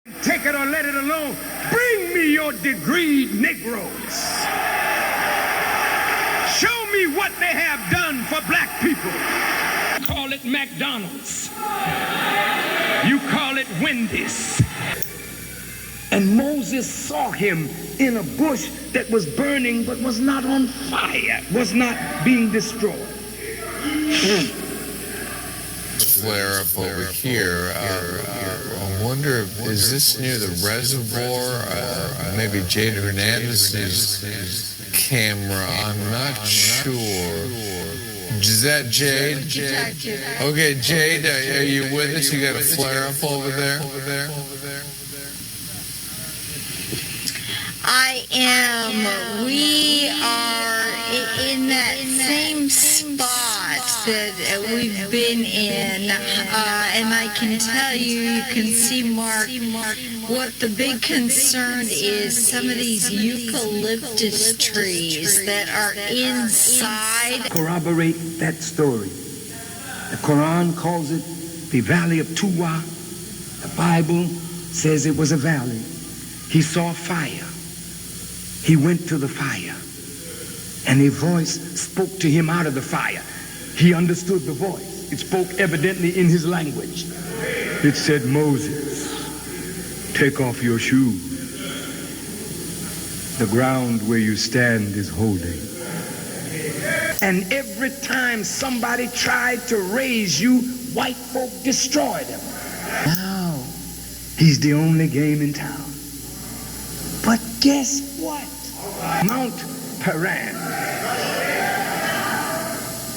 Take it or let it alone. Bring me your degreed Negroes. Show me what they have done for black people. Call it McDonald's. You call it Wendy's. And Moses saw him in a bush that was burning but was not on fire, was not being destroyed. Flare up over here. I wonder, is this near the reservoir? Maybe Jade Hernandez's camera. I'm not sure. Is that Jade? Okay, Jade, are you with us? You got a flare up over there? I am. We are in that same spot that we've been in, and I can tell you can see, Mark, what the big concern is. Some of these eucalyptus trees that are inside. Corroborate that story. The Quran calls it the Valley of Tuwa. The Bible says it was a valley. He saw fire. He went to the fire, and a voice spoke to him out of the fire. He understood the voice. It spoke evidently in his language. It said, Moses, take off your shoes. The ground where you stand is holy. And every time somebody tried to raise you, white folk destroyed him. Now, he's the only game in town. But guess what? Mount Paran.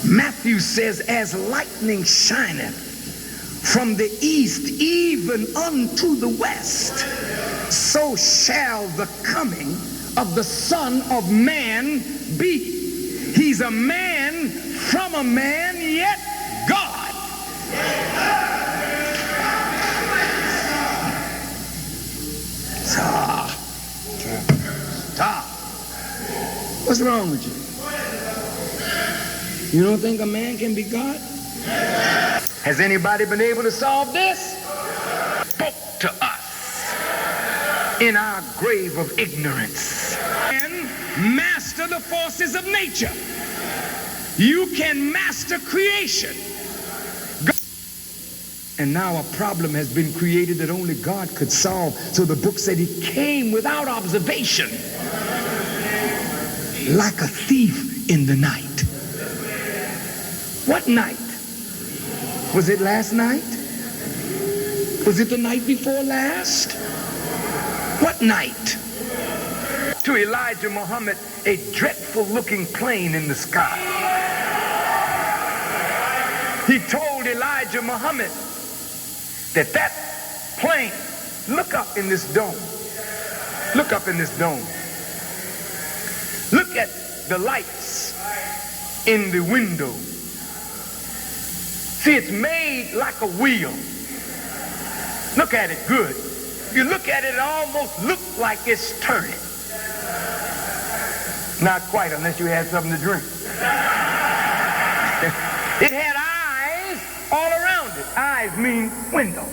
Matthew says, as lightning shineth from the east even unto the west, so shall the coming of the Son of Man be. He's a man from a man, yet God. Stop. What's wrong with you? You don't think a man can be God? Has anybody been able to solve this? Spoke to us in our grave of ignorance. And master the forces of nature. You can master creation. And now a problem has been created that only God could solve. So the book said he came without observation, like a thief in the night. What night? Was it last night? Was it the night before last? What night? To Elijah Muhammad, a dreadful looking plane in the sky. He told Elijah Muhammad that plane, look up in this dome. Look up in this dome. Look at the lights in the window. See, it's made like a wheel. Look at it good. If you look at it, it almost looks like it's turning. Not quite, unless you had something to drink. It had eyes all around it. Eyes mean window.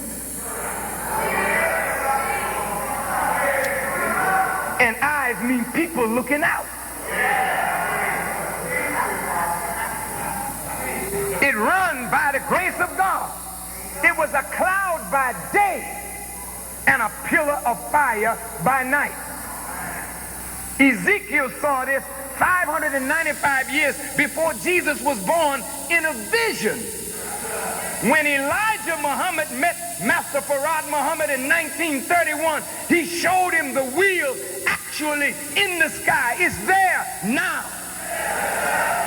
And eyes mean people looking out. It run by the grace of God. It was a cloud by day and a pillar of fire by night. Ezekiel saw this 595 years before Jesus was born in a vision. When Elijah Muhammad met Master Farad Muhammad in 1931, he showed him the wheel actually in the sky. It's there now.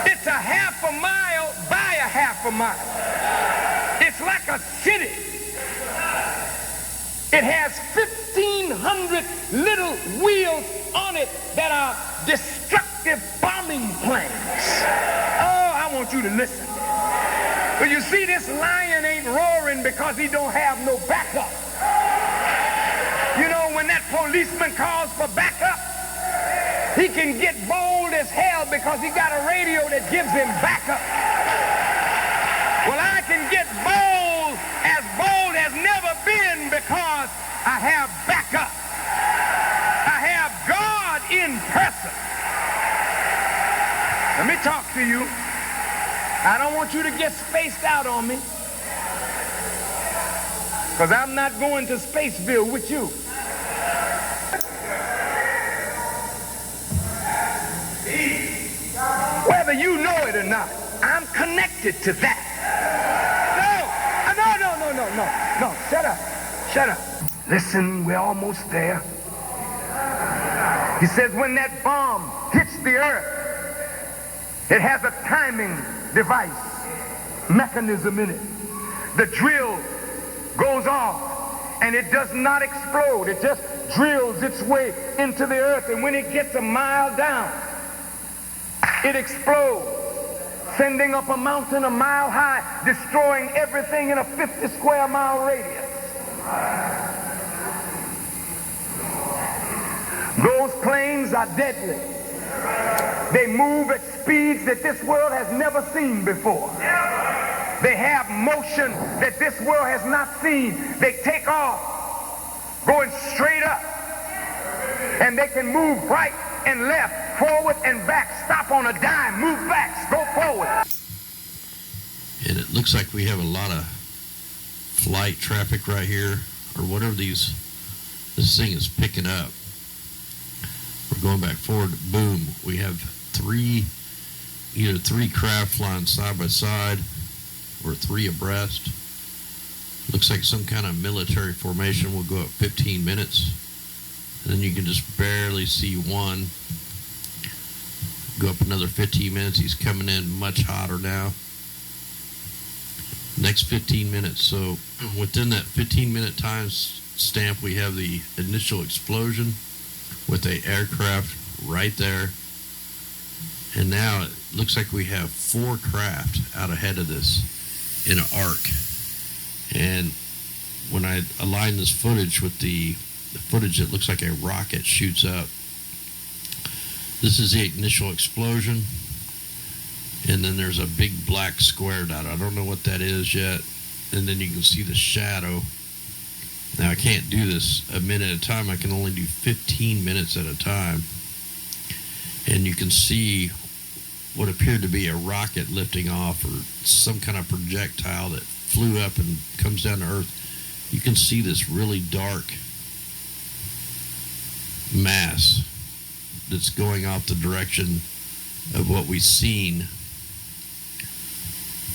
It's a half a mile by a half a mile. It's like a city. It has 1,500 little wheels on it that are destructive bombing planes. Oh, I want you to listen. But you see, this lion ain't roaring because he don't have no backup. You know, when that policeman calls for backup, he can get bold as hell because he got a radio that gives him backup. Well, I can get bold as never been because I have backup. I have God in person. Let me talk to you. I don't want you to get spaced out on me, because I'm not going to Spaceville with you. Whether you know it or not, I'm connected to that. No, shut up. Listen, we're almost there. He says when that bomb hits the earth, it has a timing device, mechanism in it. The drill goes off and it does not explode. It just drills its way into the earth, and when it gets a mile down, it explodes, sending up a mountain a mile high, destroying everything in a 50 square mile radius. Those planes are deadly. They move at speeds that this world has never seen before. They have motion that this world has not seen. They take off, going straight up, and they can move right and left, forward and back, stop on a dime, move back, go forward. And it looks like we have a lot of flight traffic right here, or whatever this thing is picking up. We're going back forward, boom, we have either three craft flying side by side or three abreast. Looks like some kind of military formation. Will go up 15 minutes, and then you can just barely see one. Go up another 15 minutes. He's coming in much hotter now. Next 15 minutes. So within that 15-minute time stamp, we have the initial explosion with the aircraft right there. And now it looks like we have 4 craft out ahead of this in an arc. And when I align this footage with the footage that looks like a rocket shoots up, this is the initial explosion, and then there's a big black square dot. I don't know what that is yet. And then you can see the shadow. Now I can't do this a minute at a time. I can only do 15 minutes at a time. And you can see what appeared to be a rocket lifting off, or some kind of projectile that flew up and comes down to Earth. You can see this really dark mass that's going off the direction of what we've seen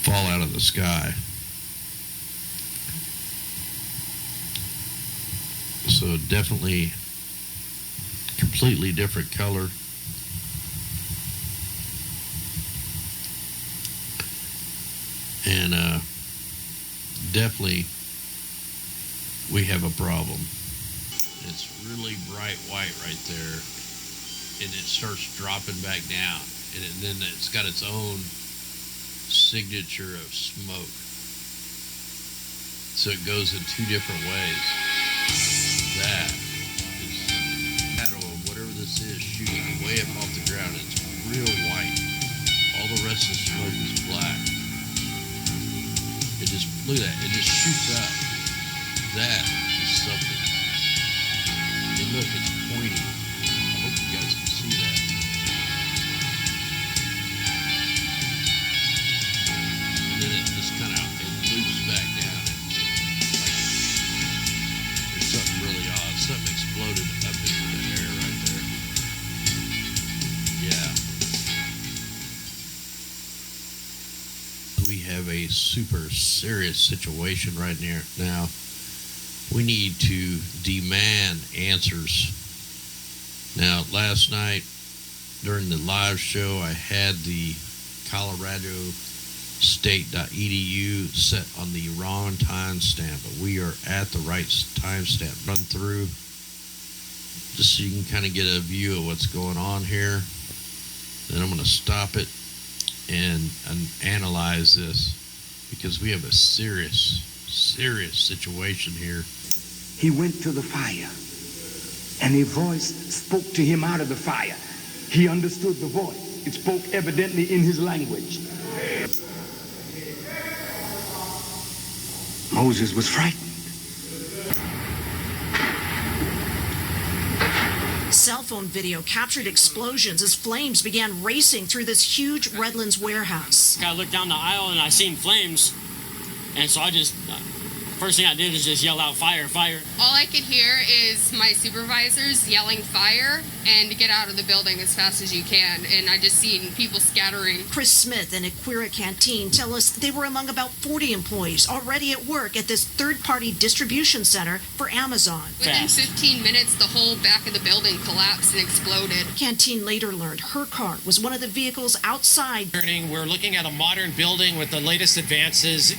fall out of the sky. So definitely completely different color. And definitely we have a problem. It's really bright white right there, and it starts dropping back down, and then it's got its own signature of smoke. So it goes in 2 different ways. That is shadow of whatever this is shooting way up off the ground. It's real white. All the rest of the smoke is black. It just, look at that, it just shoots up. That is something. And look, it's pointing. I hope you guys can see that. And then it just kind of, it loops back down. There's something really odd. Something exploded up into the air right there. Yeah. We have a super serious situation right now. We need to demand answers. Now, last night during the live show, I had the Colorado State.edu set on the wrong timestamp, but we are at the right timestamp. Run through just so you can kind of get a view of what's going on here. Then I'm going to stop it and analyze this, because we have a serious situation here. He went to the fire, and a voice spoke to him out of the fire. He understood the voice. It spoke evidently in his language. Moses was frightened. Cell phone video captured explosions as flames began racing through this huge Redlands warehouse. I looked down the aisle and I seen flames, and so I just, first thing I did is just yell out, fire, fire. All I could hear is my supervisors yelling fire and to get out of the building as fast as you can, and I just seen people scattering. Chris Smith and Aquira Canteen tell us they were among about 40 employees already at work at this third-party distribution center for Amazon. Within 15 minutes, the whole back of the building collapsed and exploded. Canteen later learned her car was one of the vehicles outside. We're looking at a modern building with the latest advances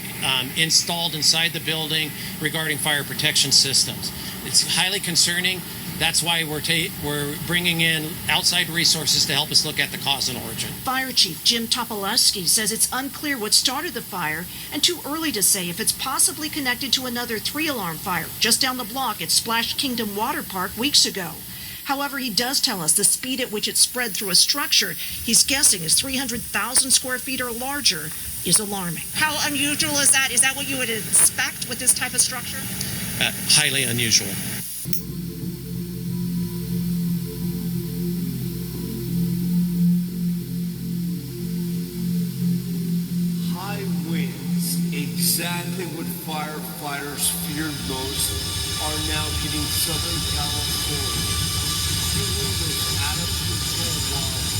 installed inside the building regarding fire protection systems. It's highly concerning. That's why we're bringing in outside resources to help us look at the cause and origin. Fire Chief Jim Topolewski says it's unclear what started the fire and too early to say if it's possibly connected to another 3-alarm fire just down the block at Splash Kingdom Water Park weeks ago. However, he does tell us the speed at which it spread through a structure he's guessing is 300,000 square feet or larger is alarming. How unusual is that? Is that what you would expect with this type of structure? Highly unusual. High winds, exactly what firefighters feared most, are now hitting Southern California. Fueling those out-of-control wildfires.